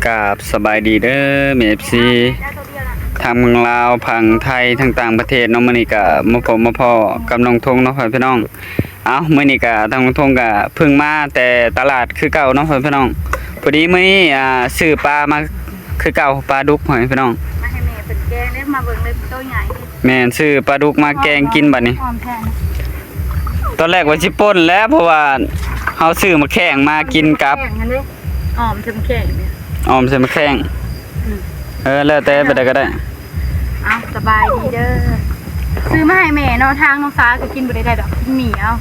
กับสบายดีเด้อเมฟซีทางเมืองลาวพังไทยทางต่างประเทศน้องมื้อนี้ก็มาพบมาพ้อกับน้องทงเนาะพี่น้องมื้อนี้ก็ทางน้องทงก็เพิ่งมาแต่ตลาดคือเก่าเนาะพี่น้องพอดีมื้อนี้ซื้อปลามาคือเก่าปลาดุกให้พี่น้องมาให้แม่เป็นแกงได้มาเบิ่งเลยตัวใหญ่แม่นซื้อปลาดุกมาแกงกินบัดนี้ตอนแรกว่าสิป่นแล้วเพราะว่าเฮาซื้อมาแข่งมากินกับอ้อมแข็งเนี่ยอ้อมใส่มาแข่งแล้วแต่ไปได้ก็ได้สบายดีเด้อซื้อมาให้แม่เนาะทางน้องฟ้าก็กินบ่ได้ดอกกินหมี่เอา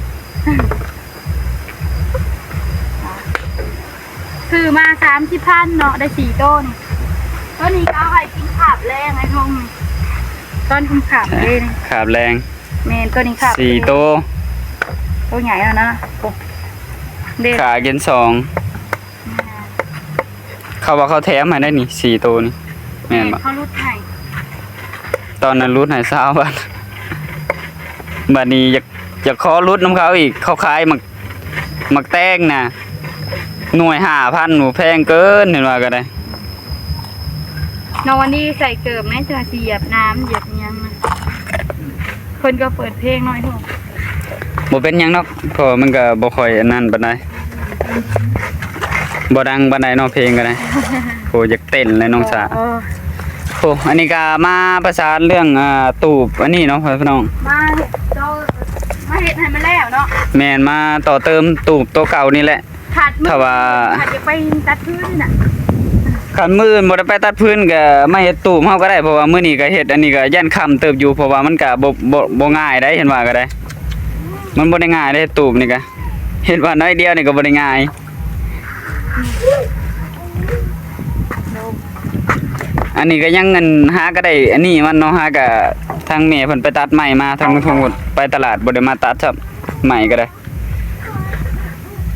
ซื้อมา30,000เนาะได้4ต้นต้นนี้ก็เอาไว้กินขาบแรงไอ้ทงต้นกินขาบเลยขาบแรงแม่ต้นนี้ขาบ4ตัวใหญ่แล้วนะขาเกิน2เขาว่าเขาแถมให้ได้นี่4ตัวนี่แม่นบ่เขารุดให้ตอนนั้นรุดให้20 บาทบัดนี้อยากขอรุดน้ำเขาอีกเขาขายมักแตงน่ะหน่วย 5,000 หนูแพงเกินเห็นว่าก็ได้น้องวันนี้ใส่เกิบแม่จะเหยียบน้ำเหยียบยังคนก็เปิดเพลงหน่อยเถอะบ่เป็นหยังเนาะเพราะมันก็บ่ค่อยอันนั้นปานใดบ่ดังปานใดเนาะเพลงก็ได้โหอยากเต้นเลยน้องสาโหอันนี้ก็มาประสานเรื่องตูบอันนี้เนาะพี่น้องมาเฮ็ดให้มันแล้วเนาะแม่นมาต่อเติมตูบตัวเก่านี่แหละถ้าว่าจะไปตัดพื้นน่ะคันมื้ออื่นบ่ได้ไปตัดพื้นก็มาเฮ็ดตูบเฮาก็ได้เพราะว่ามื้อนี้ก็เฮ็ดอันนี้ก็ยันค่ำเติบอยู่เพราะว่ามันก็บ่ง่ายได้เห็นว่าก็ได้มันบ่ได้ง่ายได้ตูบนี่ก็เฮ็ดว่าน้อยเดียวนี่ก็บ่ได้ง่ายอันนี้ก็ยังเงินหาก็ได้อันนี้มันเนาะหาก็ทางแม่เพิ่นไปตัดใหม่มาทางทงไปตลาดบ่ได้มาตัดครับใหม่ก็ได้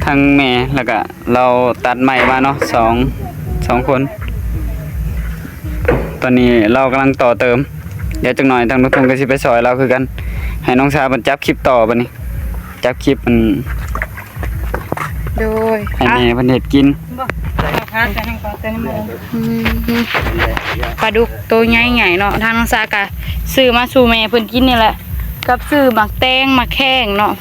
ทางแม่แล้วก็เราตัดใหม่มาเนาะ2คนตอนนี้เรากำลังต่อเติมเดี๋ยวจักหน่อยทางทงก็สิไปซอยเราคือกันให้น้องชาเพิ่นจับคลิปต่อบัดนี้จับคลิปมันโดยให้แม่เพิ่นเฮ็ดกินปลาดุกตัวใหญ่ๆเนาะทางน้องซากะซื้อมาสู่แม่เพิ่นกินนี่แหละกับซื้อหมักแตงหมักแข้งเนาะ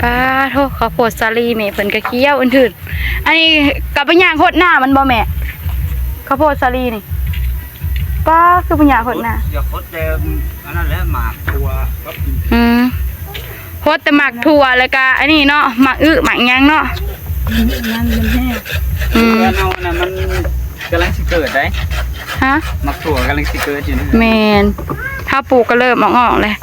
ป้าโทษข้าวโพดสาลีแม่เพิ่นก็เคี้ยวอื่นๆอันนี้กับปัญญาโคตรหน้ามันบ่แม่ข้าวโพดสาลีนี่ป้าคือปัญญาโคตรหน้าอย่าโคตรเต็มอันนั้นแหละหมากถั่วโคตรแต่หมักถั่วแล้วก็อันนี้เนาะหมักหมักยังเนาะนั่นมันแห้งเอาน่ะมันกำลังสิเกิดได้ฮะหมักถั่วกำลังสิเกิดอยู่แมนถ้าปลูกก็เริ่มออกเลย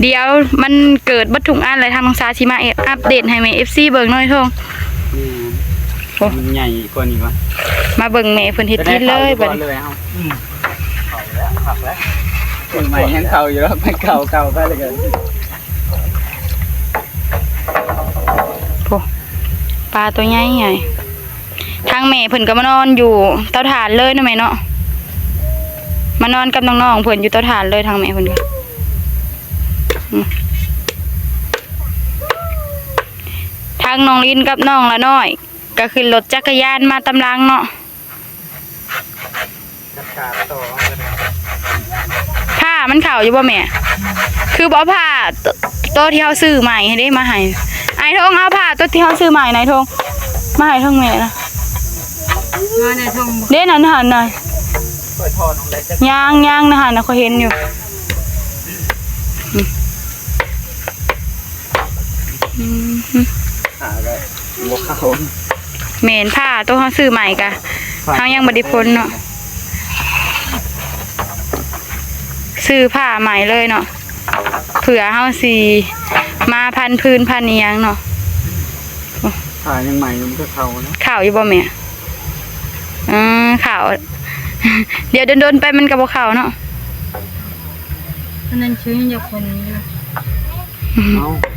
เดี๋ยวมันเกิดบัตถุงอันเลยทางน้องซาชิมาอัปเดตให้แม่ FC เบิ่งหน่อยทงมันใหญ่กว่านี้ป่ะมาเบิ่งแม่เพิ่นเฮ็ดกินเลยบัดนี้ขับแล้วถึงใหม่ยังเก่าอยู่แล้วไม่เก่าไปเลยกันปลาตัวใหญ่ใหญ่ทางแม่เพิ่นก็มานอนอยู่เตาถ่านเลยนะแม่เนาะมานอนกับน้องๆเพิ่นอยู่เตาถ่านเลยทางแม่เพิ่นก็ทางน้องลินกับน้องละน้อยก็ขึ้นรถจักรยานมาตำลังเนาะผ้ามันเข่าอยู่บ่แม่คือบ่ผ้าตัวที่เขาซื้อใหม่ให้ได้มาให้ไอ้ทงเอาผ้าตัวที่เขาซื้อใหม่นายทงมาให้ทงแม่นะเด่นหันหน่อยย่างนะหันนะเขาเห็นอยู่เมนผ้าตัวเขาซื้อใหม่กะเขายังบไดิพ้นเนาะซื้อผ้าใหม่เลยเนาะเผื่อเขาสีมาพันพื้นพันเนียงเนาะผ้ายังใหม่มันก็เข่านะข่าวอยู่บ่แม่ข่าวเดี๋ยวโดนไปมันกับบ่ข่าวเนาะนั่นชื่อยังคนนี้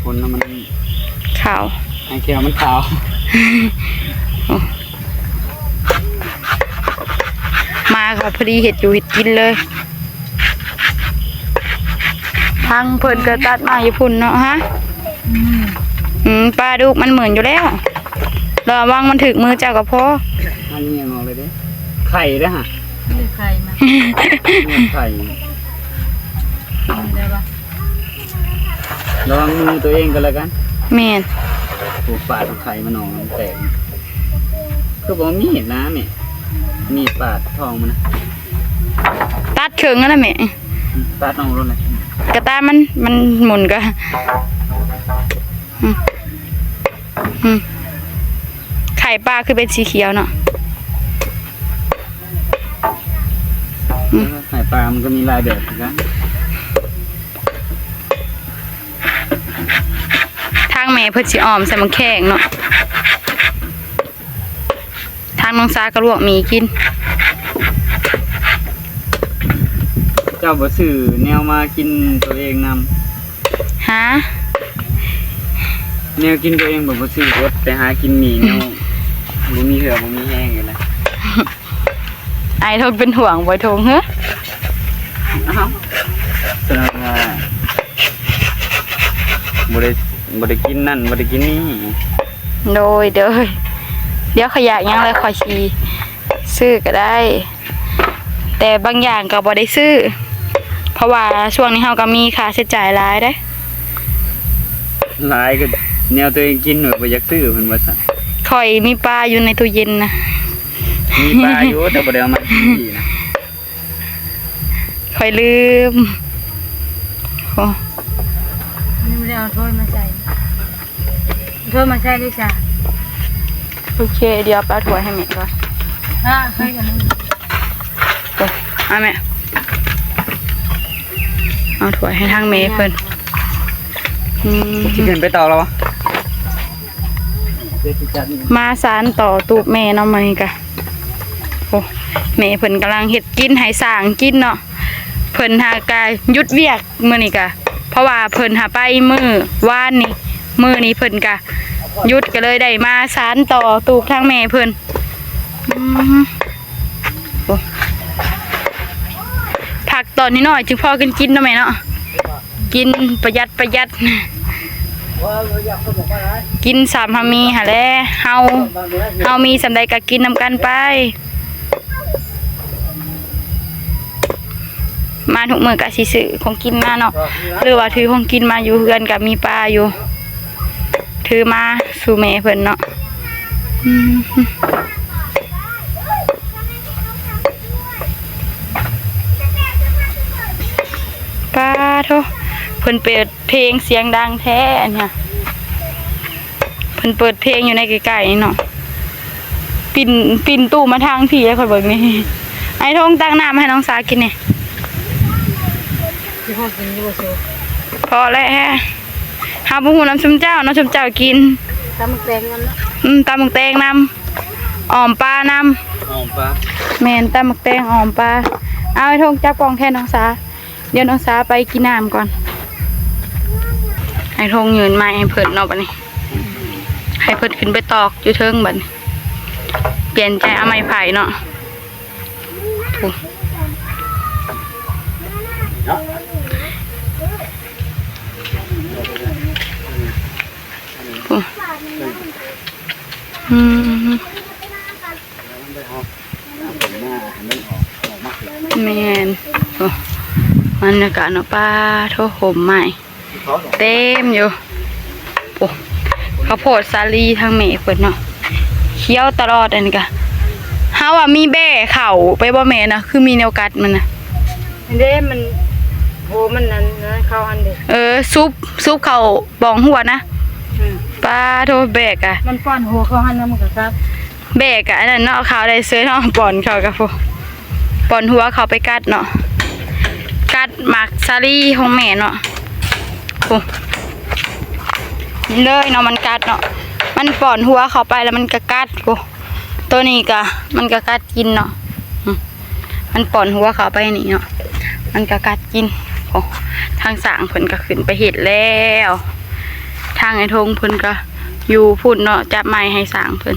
คนนั้นมันข่าวไอ้เขียวมันขาวมาก็พอดีเห็ดอยู่เห็ดกินเลยทางเพิ่นก็ตัดมาอยู่พุ่นเนาะฮะปลาดุกมันเหมือนอยู่แล้วระวังมันถึกมือเจ้ากับพ่ออันนี้ยังออกเลยดิ ไข่เด้อฮะ นี่ใครมา เนี่ยไข่ ได้ปะ ระวังมือตัวเองกันแล้วกัน แม่น ผูกปาดไข่มันออกมันแตกคือบอกมีดนะเนี่ยมีดปาดทองมันนะ ตัดเชิงนั่นแหละแม่ ปาดน้องรถเลย กระตามันหมุนก็ไข่ปลาคือเป็นสีเขียวเนาะ ไข่ปลามันก็มีลายแบบเหมือนกัน ทางแม่เพิ่นสิอ้อมใส่มันแข็งเนาะทางน้องซาก็ลวกหมีกิน เจ้าบ่ซื้อแนวมากินตัวเองนำ ฮะ แนวกินตัวเองบ่ซื้อรถไปหากินหมี่แนวบ่มีเหือบ่มีแห้งอยู่นะ ไอ้ทงเป็นห่วงบ่ทงเฮ้อ อ้าวแสดงว่าบ่ได้กินนั่นบ่ได้กินนี่ โดยเด้อเดี๋ยวขยะยังเลยขอชีซื้อก็ได้ แต่บางอย่างก็บ่ได้ซื้อ เพราะว่าช่วงนี้เฮาก็มีค่าใช้จ่ายหลายเด้ หลายก็แนวตัวเองกินหน่อยบ่อยากซื้อเพิ่นว่าซั่น ข่อยมีปลาอยู่ในตู้เย็นนะ มีปลาอยู่แต่บ่ได้เอามากินดีนะ ข่อยลืมโอ้ นี่ไม่ได้เอาถ้วยมาใส่ถ้วยมาใส่ด้วยจ้ะ โอเคเดี๋ยวปลาถั่วให้แม่ก่อน ให้กันนึง โอ้เอาแม่เอาถั่วให้ทางเมย์เพิ่น สิขึ้นไปต่อแล้ววะเดี๋ยวสิจัดนี่ มาสารต่อตูบแม่เนาะมันนี่กะโอ้แม่เพิ่นกำลังเฮ็ดกินให้สร้างกินเนาะเพิ่นหากะหยุดเวียกมื้อนี้กะเพราะว่าเพิ่นหาไปมื้อวานนี่มื้อนี้เพิ่นกะหยุดก็เลยได้มาสารต่อตูบทางแม่เพิ่นโอ้ผักตอนนี้หน่อยจึงพอกินเนาะแม่เนาะกินประหยัดกินสามหามีหาแลเฮามีสำใดก็กินนำกันไปมาทุกมื้อก็สิซื้อของกินมาเนาะหรือว่าถือของกินมาอยู่เฮือนก็มีปลาอยู่ถือมาสู่แม่เพิ่นเนาะปลาโธ่เพิ่นเปิดเพลงเสียงดังแท้อันเนี้ยเพิ่นเปิดเพลงอยู่ในไกลๆนี่เนาะปิ่นตู้มาทางพี่แล้วค่อยเบิ่งนี่ไอ้ทงตั้งน้ำให้น้องสากินนี่ ที่พ่อกินอยู่บ่โซ พอแล้วหาบ่ฮู้น้ำชุมเจ้าน้ำชุมเจ้ากิน ตำแตงมันเนาะ ตำบักแตงนำอ้อมปลานำ หอมปลา แม่นตำบักแตงอ้อมปลาเอาไอ้ทงจับกล่องแทนน้องสาเดี๋ยวน้องสาไปกินน้ำก่อนไอ้ทงยืนไม้ให้เพิ่นเนาะบัดนี้ให้เพิ่นขึ้นไปตอกอยู่เทิงบัดนี้เปลี่ยนใจเอาไม้ไผ่เนาะถูกแม่นโอ้บรรยากาศเนาะป้าโทษห่มใหม่เต็มอยู่โอ้ข้าวโพดสาลีทางเมฆเพิ่นเนาะเคี้ยวตลอดอันนี้ก็เฮาว่ามีแบ่เข่าไปบ่แม่นะคือมีแนวกัดมันน่ะ อันเด้มันโหมันนั่นเข้าอันเด้ ซุปเข่าบองหัวนะป้าโทษแบกอะ มันป้อนโหเข้าหันแล้วมันก็ครับ แบกอะอันนั้นเนาะเขาได้ซื้อเนาะป่อนเขากับพวกป่อนหัวเขาไปกัดเนาะกัดหมักซาลี่ของแม่เนาะโอ้เลยเนาะมันกัดเนาะมันป่อนหัวเขาไปแล้วมันก็กัดโอ้ตัวนี้ก็มันก็กัดกินเนาะมันป่อนหัวเขาไปนี่เนาะมันก็กัดกินโอ้ทางสางเพิ่นก็ขึ้นไปเห็ดแล้วทางไอ้ทงเพิ่นก็อยู่พุ่นเนาะจับไม้ให้สางเพิ่น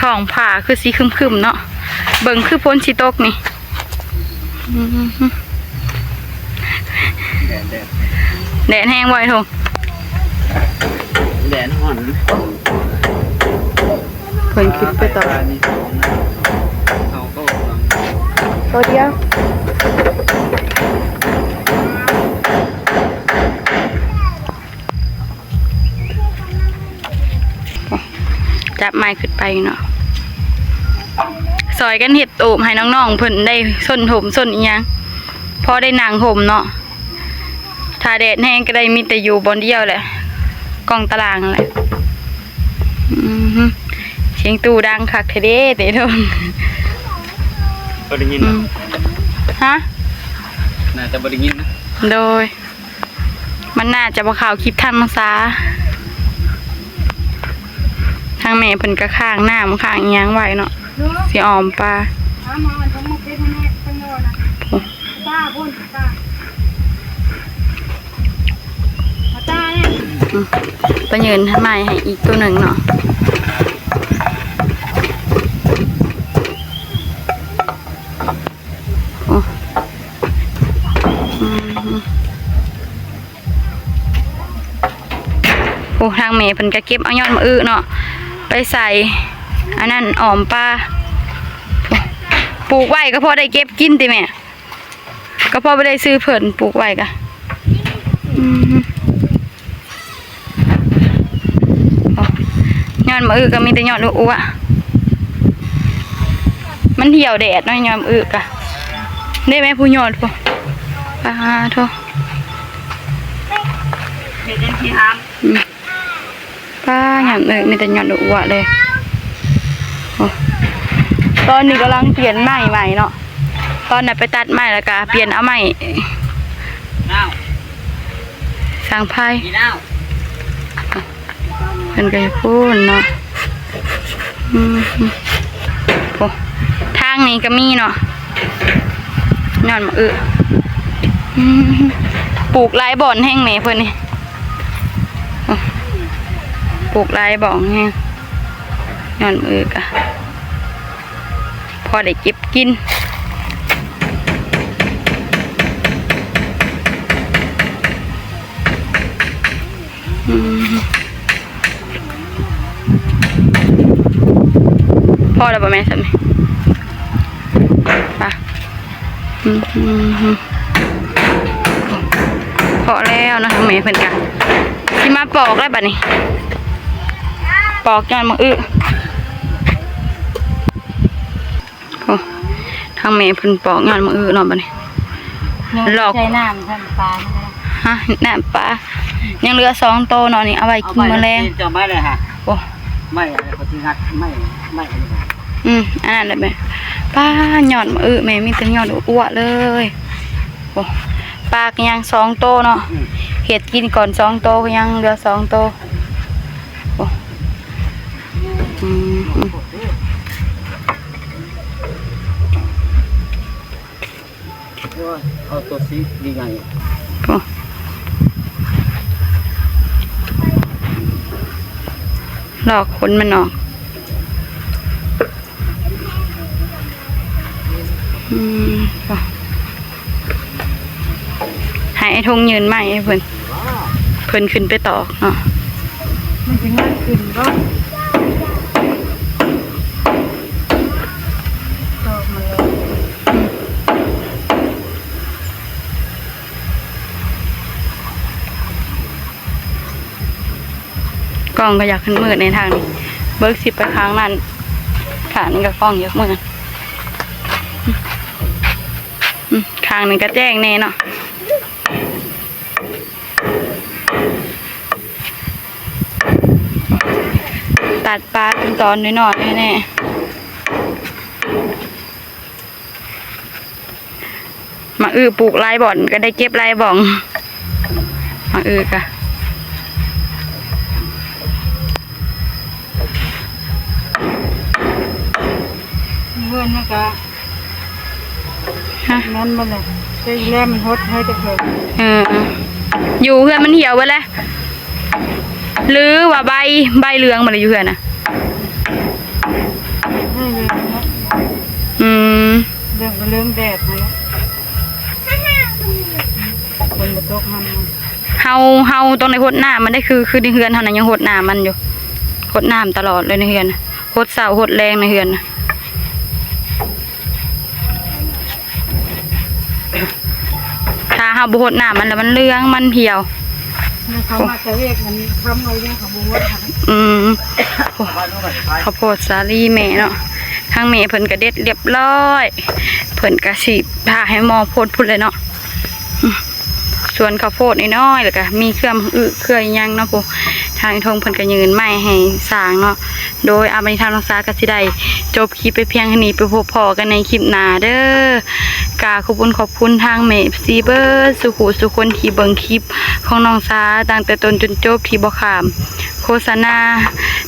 ท้องผ่าคือสีครึมๆเนาะเบิ่งคือพ้นสิตกนี่แดดแห้งไว้ทง แดดห่อน ขึ้นไปต่อ นี่เอาก็ ตัวเดียวจับไม้ขึ้นไปเนาะซอยกันเห็ดตูบให้น้องๆเพิ่นได้ส้นห่มส้นอีหยังพอได้นางห่มเนาะถ้าแดดแห้งก็ได้มีแต่อยู่บนเดียวแหละกองตารางแหละเสียงตู้ดังคักเทเด้เตะทน บ่ได้ยินนะ ฮะ น่าจะบ่ได้ยินนะ โดยมันน่าจะมาข่าวคลิปท่านมังซาทางแม่เพิ่นก็ข้างหน้ามันข้างอีหยังไว้เนาะสิออมปลาไปยืนทำไมให้อีกตัวหนึ่งเนาะโอ้ทางเมย์เพิ่นก็เก็บเอายอดมะอื้อเนาะไปใส่อันนั้นออมปลาปลูกไว้ก็พอได้เก็บกินติแม่ก็พอไปได้ซื้อเพิ่นปลูกไว้กะยอดมะอื้อก็มีแต่ยอดอ้วมันเหี่ยวแดดเนาะยอดมะอื้อกะได้ไหมผู้ยอดพวกโทษเฮ็ดจังซี่หามป้าหยามมีแต่หยอดอ้วเลยตอนนี้กำลังเปลี่ยนไม้ใหม่เนาะตอนนั้นไปตัดไม้แล้วก็เปลี่ยนเอาไม้สร้างไพ่เป็นไงพูนเนาะทางนี้ก็มีเนาะหยอดมะอื้อปลูกหลายบ่อนแห้งแม่เพิ่นนี่ปลูกหลายบ่อนแห้งยอดมะอื้อกะพอได้เก็บกินพอแล้วป่ะแม่สันนี่ป่ะพอแล้วนะแม่เพิ่นกะที่มาปอกแล้วป่ะนี่ปอกยอดมะอื้อทางแม่เพิ่นปอกยอดมะอื้อเนาะป่ะนี่หลอก ใช้น้ำท่านปลา ฮะน้ำปลายังเหลือ2โตเนาะนี่เอาไว้กินแมลง จะไม่เลยฮะ โอ้ ไม่อะไรปฏิหัดไม่อันนั้นเลยแม่ป้าหยอดมะอื้อแม่มีแต่หยอดอ้วเลย โอ้ปลาก็ยัง2โตเนาะเห็ดกินก่อน2โตก็ยังเหลือ2โตโอ้เอาตัวซีดีไงหลอกคนมันออกให้ไอ้ทงยืนใหม่ให้เพิ่นขึ้นไปต่อเนาะมันจะง่ายขึ้นก็ตอกมาเลยกล้องก็อยากขึ้นมืดในทางนี้เบิกสิไปข้างนั้นขานี่ก็กล้องเยอะมืดข้างนึงก็แจ้งแน่เนาะตัดปลาเป็นตอนน้อยๆแน่มาปลูกลายบ่อนก็ได้เก็บลายบ่องมากะเพื่อนนะคะนั่นมันเลยใช้แร่มันฮดให้จะเกิดอยู่เพื่อนมันเหี่ยวไปแล้วหรือว่าใบเหลืองมาเลยอยู่เพื่อนน่ะเรื่องแดดนะคนมาตกมันเฮาตรงในหดหน้ามันได้คือในเฮือนเท่านั้นยังหดหน้ามันอยู่หดน้ำตลอดเลยในเฮือน หดเสาหดแรงในเฮือนน่ะถ้าเฮาบ่หดน้ามันแล้วมันเหลืองมันเหี่ยว เขามาจะเรียกมันทำเอาอย่างของบัวค่ะ โอ้ข้าวโพดสาลีแม่เนาะทางแม่เพิ่นก็เด็ดเรียบร้อยเพิ่นก็สิพาให้หมอโพดพุ่นเลยเนาะส่วนข้าวโพดน้อยๆแล้วก็มีเครื่องเครื่องหยังเนาะปู่ทางทงเพิ่นก็ยืนไม้ให้สร้างเนาะโดยอาบันทางน้องสาก็สิได้จบคลิปไปเพียงเท่านี้ไปพบพอกันในคลิปหน้าเด้อกราบขอบคุณทางแม่ FC เบิร์ดสุขุสุคนที่เบิ่งคลิปของน้องสาตั้งแต่ต้นจนจบที่บ่ข้ามโฆษณา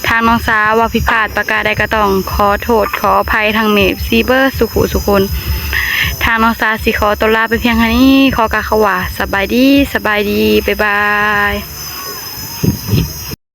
ทางน้องสาว่าผิดพลาดประการใดก็ต้องขอโทษขออภัยทางแม่ FC เบิร์ดสุขุสุคนทางน้องสาสิขอตัวลาไปเพียงเท่านี้ขอกล่าวคำว่าสบายดีบ๊ายบาย